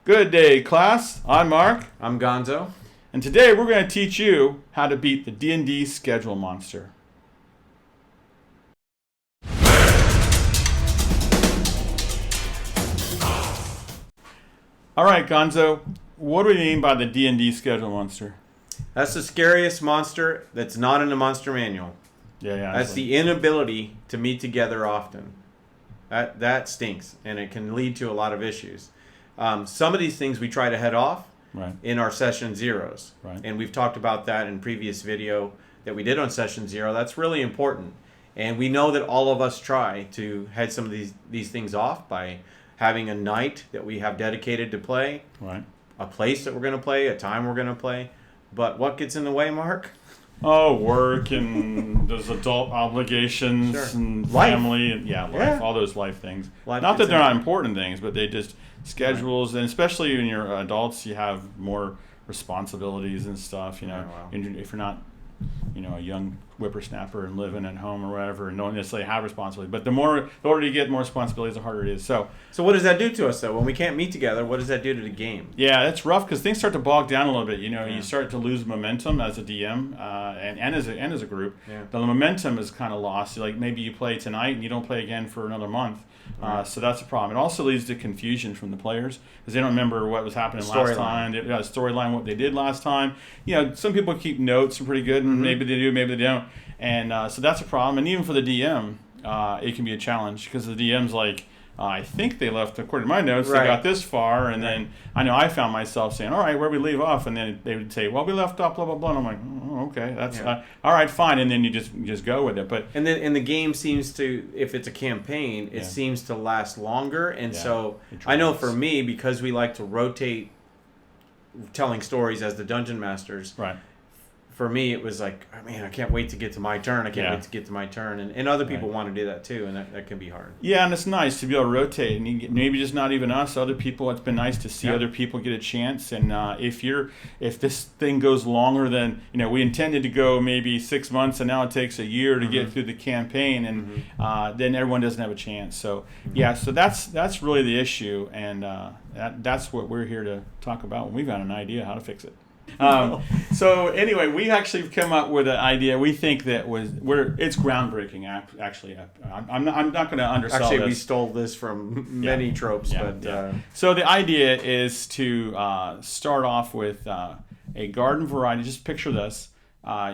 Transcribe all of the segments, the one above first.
Good day, class. I'm Mark. I'm Gonzo. And today we're going to teach you how to beat the D&D schedule monster. All right, Gonzo, what do we mean by the D&D schedule monster? That's the scariest monster that's not in the monster manual. Yeah. That's the inability to meet together often. That stinks, and it can lead to a lot of issues. Some of these things we try to head off in our session zeros. Right. And we've talked about that in previous video that we did on session zero. That's really important. And we know that all of us try to head some of these things off by having a night that we have dedicated to play, right, a place that we're going to play, a time we're going to play. But what gets in the way, Mark? Oh, work and those adult obligations and family and life, all those life things. Not that they're not important things, but they just schedules, and especially when you're adults, you have more responsibilities and stuff. You know, if you're not, a young whippersnapper and living at home or whatever, and don't necessarily have responsibility. But the older you get, more responsibilities, the harder it is. So what does that do to us, though? When we can't meet together, what does that do to the game? Yeah, it's rough because things start to bog down a little bit. You start to lose momentum as a DM and as a group. Yeah. The momentum is kind of lost. Like maybe you play tonight and you don't play again for another month. So that's a problem. It also leads to confusion from the players because they don't remember what was happening last time. Storyline, what they did last time. Some people keep notes pretty good, and maybe they do, maybe they don't. And so that's a problem. And even for the DM, it can be a challenge because the DM's like, I think they left, according to my notes, they got this far, and then I know I found myself saying, all right, where we leave off? And then they would say, well, we left off, blah, blah, blah. And I'm like, oh, okay, that's all right, fine. And then you just go with it. But and the game seems to, if it's a campaign, it seems to last longer. And so I know for me, because we like to rotate telling stories as the dungeon masters, for me, it was like, oh, man, I can't wait to get to my turn. And other people want to do that too, and that can be hard. Yeah, and it's nice to be able to rotate. And maybe just not even us, other people. It's been nice to see other people get a chance. And if this thing goes longer than, we intended to go maybe 6 months, and now it takes a year to get through the campaign, and then everyone doesn't have a chance. So, so that's really the issue. And that's what we're here to talk about when we've got an idea how to fix it. So anyway, we actually come up with an idea we think that it's groundbreaking. Actually, I'm not going to undersell this. Actually, we this. stole this from many tropes. So the idea is to start off with a garden variety. Just picture this: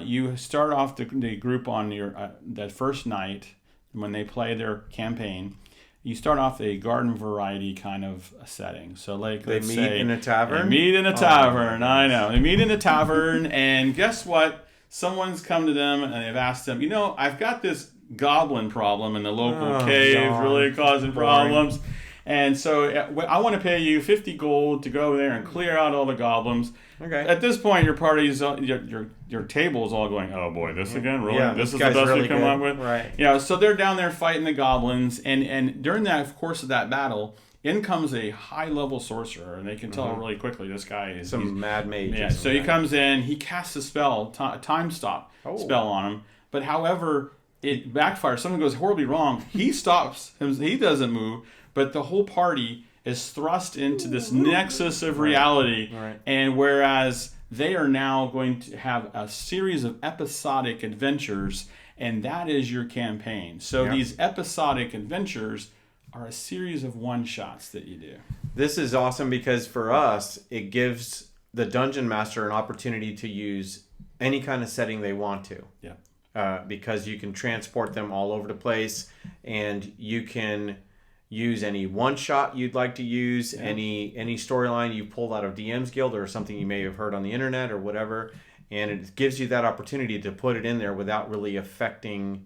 you start off the group on your that first night when they play their campaign. You start off a garden variety kind of a setting. So like they meet in a tavern? They meet in a tavern. I know. They meet in a tavern, and guess what? Someone's come to them and they've asked them, I've got this goblin problem in the local cave, really causing problems. And so I want to pay you 50 gold to go there and clear out all the goblins. Okay. At this point, your party's your table is all going, oh boy, this again, really? This is the best really we come up with, right? So they're down there fighting the goblins, and during that course of that battle, in comes a high-level sorcerer, and they can tell really quickly this guy is some mad mage. Yeah. So he comes in, he casts a spell, time stop spell on him, but however it backfires. Something goes horribly wrong. He stops. He doesn't move. But the whole party is thrust into this nexus of reality. Right. And whereas they are now going to have a series of episodic adventures, and that is your campaign. So these episodic adventures are a series of one-shots that you do. This is awesome because for us, it gives the dungeon master an opportunity to use any kind of setting they want to. Yeah. Because you can transport them all over the place, and you can use any one shot you'd like to use, any storyline you pulled out of DM's Guild or something you may have heard on the internet or whatever, and it gives you that opportunity to put it in there without really affecting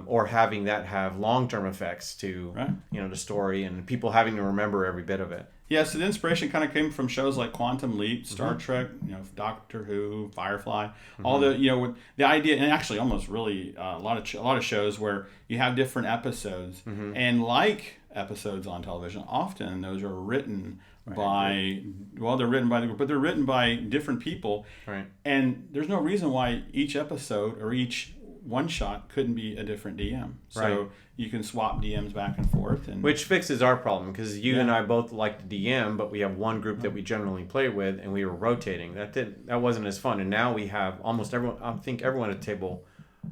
or having that have long-term effects to the story and people having to remember every bit of it. Yeah, so the inspiration kind of came from shows like Quantum Leap, Star Trek, Doctor Who, Firefly, all the the idea, and actually almost really a lot of shows where you have different episodes, and like episodes on television, often those are written by they're written by the group, but they're written by different people, right? And there's no reason why each episode or each one shot couldn't be a different DM. So Right. you can swap DMs back and forth. Which fixes our problem, because you and I both like to DM, but we have one group that we generally play with, and we were rotating. That wasn't as fun. And now we have almost everyone. I think everyone at the table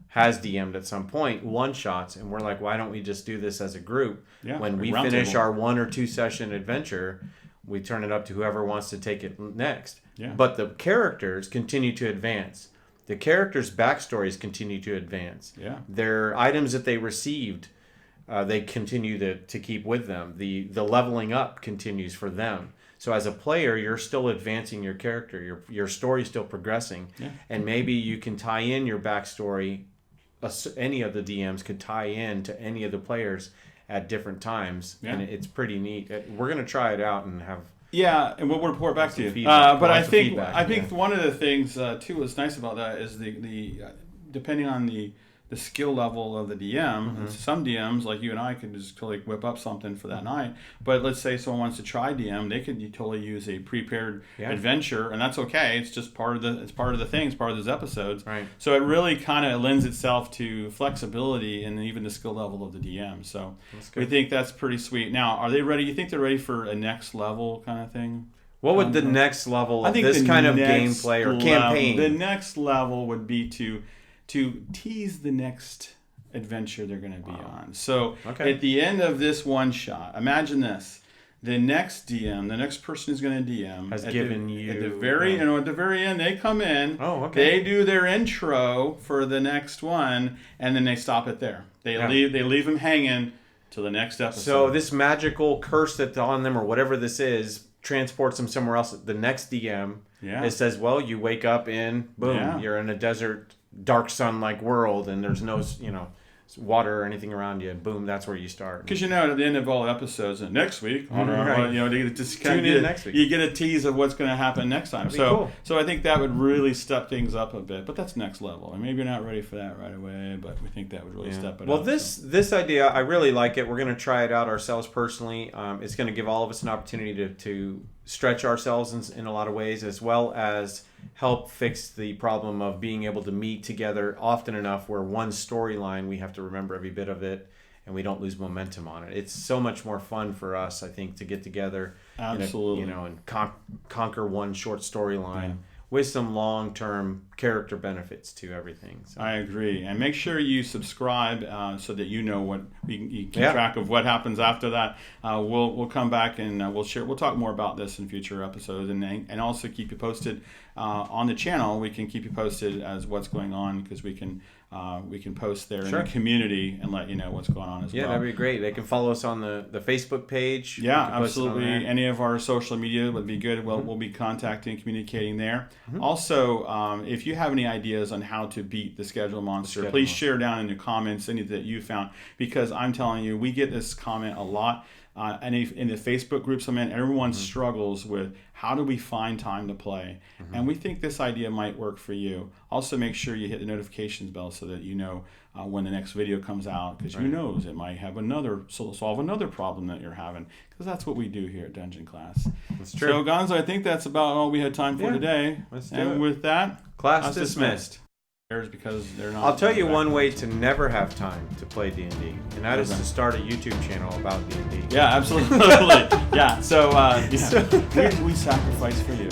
has DM'd at some point one shots, and we're like, why don't we just do this as a group? Yeah, when we finish our 1 or 2 session adventure, we turn it up to whoever wants to take it next. Yeah. But the characters continue to advance. The characters' backstories continue to advance. Yeah. Their items that they received, they continue to keep with them. The leveling up continues for them. So as a player, you're still advancing your character. Your story's still progressing. Yeah. And maybe you can tie in your backstory. Any of the DMs could tie in to any of the players at different times. Yeah. And it's pretty neat. We're going to try it out and have... Yeah, and we'll report back to you. Feedback. But I Lots of think feedback, one of the things too what's nice about that is the depending on the skill level of the DM. Some DMs like you and I could just totally whip up something for that night. But let's say someone wants to try DM, they could totally use a prepared adventure, and that's okay. It's just part of the thing. It's part of those episodes. Right. So it really kind of lends itself to flexibility and even the skill level of the DM. So we think that's pretty sweet. Now, are they ready? You think they're ready for a next level kind of thing? What would the next level of this kind of gameplay or campaign? The next level would be to tease the next adventure they're going to be on. So at the end of this one shot, imagine this. The next DM, the next person who's going to DM, has given you... At the very end, they come in. Oh, okay. They do their intro for the next one, and then they stop it there. They leave them hanging till the next episode. So this magical curse that's on them, or whatever this is, transports them somewhere else. The next DM, it says, well, you wake up in, boom, you're in a desert, dark sun-like world, and there's no, water or anything around you. Boom, that's where you start. Because at the end of all episodes, next week, just kind Tune in next week. You get a tease of what's going to happen next time. That'd be cool. So I think that would really step things up a bit. But that's next level, and maybe you're not ready for that right away. But we think that would really step it up. Well, this idea, I really like it. We're going to try it out ourselves personally. It's going to give all of us an opportunity to stretch ourselves in a lot of ways, as well as help fix the problem of being able to meet together often enough where one storyline, we have to remember every bit of it and we don't lose momentum on it. It's so much more fun for us, I think, to get together absolutely, and conquer one short storyline with some long-term character benefits to everything. So. I agree. And make sure you subscribe so that you know what you keep track of what happens after that. We'll come back and we'll talk more about this in future episodes, and also keep you posted on the channel. We can keep you posted as what's going on, because we can post there in the community and let you know what's going on as well. Yeah, that'd be great. They can follow us on the Facebook page. Yeah, absolutely. Any of our social media would be good. We'll be contacting, communicating there. Also, if you have any ideas on how to beat the schedule monster, please share down in the comments any that you found, because I'm telling you, we get this comment a lot. And in the Facebook groups I'm in, everyone struggles with how do we find time to play. And we think this idea might work for you. Also, make sure you hit the notifications bell so that you know when the next video comes out, because who knows, it might have solve another problem that you're having, because that's what we do here at Dungeon Class. That's true. So, Gonzo, I think that's about all we had time for today. Let's do it. With that, class dismissed. Because they're not. I'll tell you one way to never have time to play D&D, and that is to start a YouTube channel about D&D. Yeah, absolutely. Yeah. So we sacrifice for you.